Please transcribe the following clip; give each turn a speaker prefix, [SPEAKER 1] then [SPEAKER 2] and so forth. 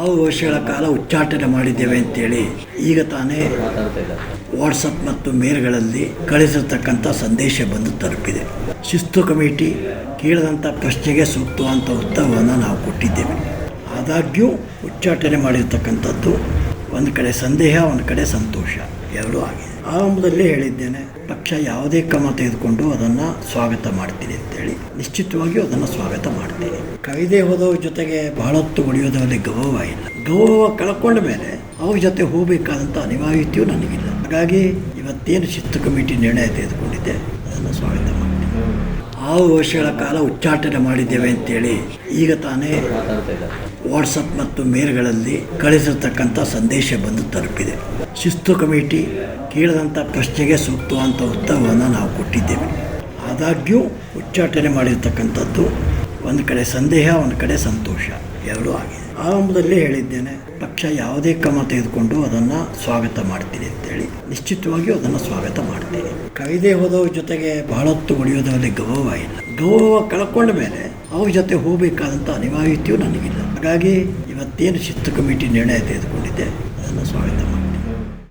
[SPEAKER 1] 6 ವರ್ಷಗಳ ಕಾಲ ಉಚ್ಚಾಟನೆ ಮಾಡಿದ್ದೇವೆ ಅಂತೇಳಿ ಈಗ ತಾನೇ ವಾಟ್ಸಪ್ ಮತ್ತು ಮೇಲ್ಗಳಲ್ಲಿ ಕಳಿಸಿರ್ತಕ್ಕಂಥ ಸಂದೇಶ ಬಂದು ತಲುಪಿದೆ. ಶಿಸ್ತು ಕಮಿಟಿ ಕೇಳಿದಂಥ ಪ್ರಶ್ನೆಗೆ ಸೂಕ್ತವಾದಂಥ ಉತ್ತರವನ್ನು ನಾವು ಕೊಟ್ಟಿದ್ದೇವೆ. ಆದಾಗ್ಯೂ ಉಚ್ಚಾಟನೆ ಮಾಡಿರ್ತಕ್ಕಂಥದ್ದು ಒಂದು ಕಡೆ ಸಂದೇಹ, ಒಂದು ಕಡೆ ಸಂತೋಷ ಎರಡೂ ಆಗಿದೆ. ಆರಂಭದಲ್ಲಿ ಹೇಳಿದ್ದೇನೆ, ಪಕ್ಷ ಯಾವುದೇ ಕ್ರಮ ತೆಗೆದುಕೊಂಡು ಅದನ್ನು ಸ್ವಾಗತ ಮಾಡ್ತೀನಿ ಅಂತೇಳಿ. ನಿಶ್ಚಿತವಾಗಿಯೂ ಅದನ್ನು ಸ್ವಾಗತ ಮಾಡ್ತೀನಿ. ಕೈದೇ ಹೋದವ್ರ ಜೊತೆಗೆ ಬಹಳತ್ತು ಉಳಿಯೋದ್ರಲ್ಲಿ ಗೌರವ ಇಲ್ಲ. ಗೌರವ ಕಳ್ಕೊಂಡ ಮೇಲೆ ಅವ್ರ ಜೊತೆ ಹೋಗಬೇಕಾದಂಥ ಅನಿವಾರ್ಯತೆಯೂ ನನಗಿಲ್ಲ. ಹಾಗಾಗಿ ಇವತ್ತೇನು ಶಿಸ್ತು ಕಮಿಟಿ ನಿರ್ಣಯ ತೆಗೆದುಕೊಂಡಿದ್ದೆ ಅದನ್ನು ಸ್ವಾಗತ ಮಾಡ್ತೀನಿ. 6 ವರ್ಷಗಳ ಕಾಲ ಉಚ್ಚಾಟನೆ ಮಾಡಿದ್ದೇವೆ ಅಂತೇಳಿ ಈಗ ತಾನೇ ವಾಟ್ಸಪ್ ಮತ್ತು ಮೇಲ್ಗಳಲ್ಲಿ ಕಳಿಸಿರ್ತಕ್ಕಂಥ ಸಂದೇಶ ಬಂದು ತಲುಪಿದೆ. ಶಿಸ್ತು ಕಮಿಟಿ ಕೇಳಿದಂಥ ಪ್ರಶ್ನೆಗೆ ಸೂಕ್ತವಾದಂಥ ಉತ್ತರವನ್ನು ನಾವು ಕೊಟ್ಟಿದ್ದೇವೆ. ಆದಾಗ್ಯೂ ಉಚ್ಚಾಟನೆ ಮಾಡಿರ್ತಕ್ಕಂಥದ್ದು ಒಂದು ಕಡೆ ಸಂದೇಹ, ಒಂದು ಕಡೆ ಸಂತೋಷ ಎರಡೂ ಆಗಿದೆ. ಆರಂಭದಲ್ಲಿ ಹೇಳಿದ್ದೇನೆ, ಪಕ್ಷ ಯಾವುದೇ ಕ್ರಮ ತೆಗೆದುಕೊಂಡು ಅದನ್ನು ಸ್ವಾಗತ ಮಾಡ್ತೀನಿ ಅಂತೇಳಿ. ನಿಶ್ಚಿತವಾಗಿಯೂ ಅದನ್ನು ಸ್ವಾಗತ ಮಾಡ್ತೀನಿ. ಕೈದೇ ಹೋದವ್ರ ಜೊತೆಗೆ ಬಹಳತ್ತು ಉಳಿಯೋದ್ರಲ್ಲಿ ಗೌರವ ಇಲ್ಲ. ಗೌರವ ಕಳ್ಕೊಂಡ ಮೇಲೆ ಅವ್ರ ಜೊತೆ ಹೋಗಬೇಕಾದಂಥ ಅನಿವಾರ್ಯತೆಯೂ ನನಗಿಲ್ಲ. ಹಾಗಾಗಿ ಇವತ್ತೇನು ಶಿಸ್ತು ಕಮಿಟಿ ನಿರ್ಣಯ ತೆಗೆದುಕೊಂಡಿದ್ದೆ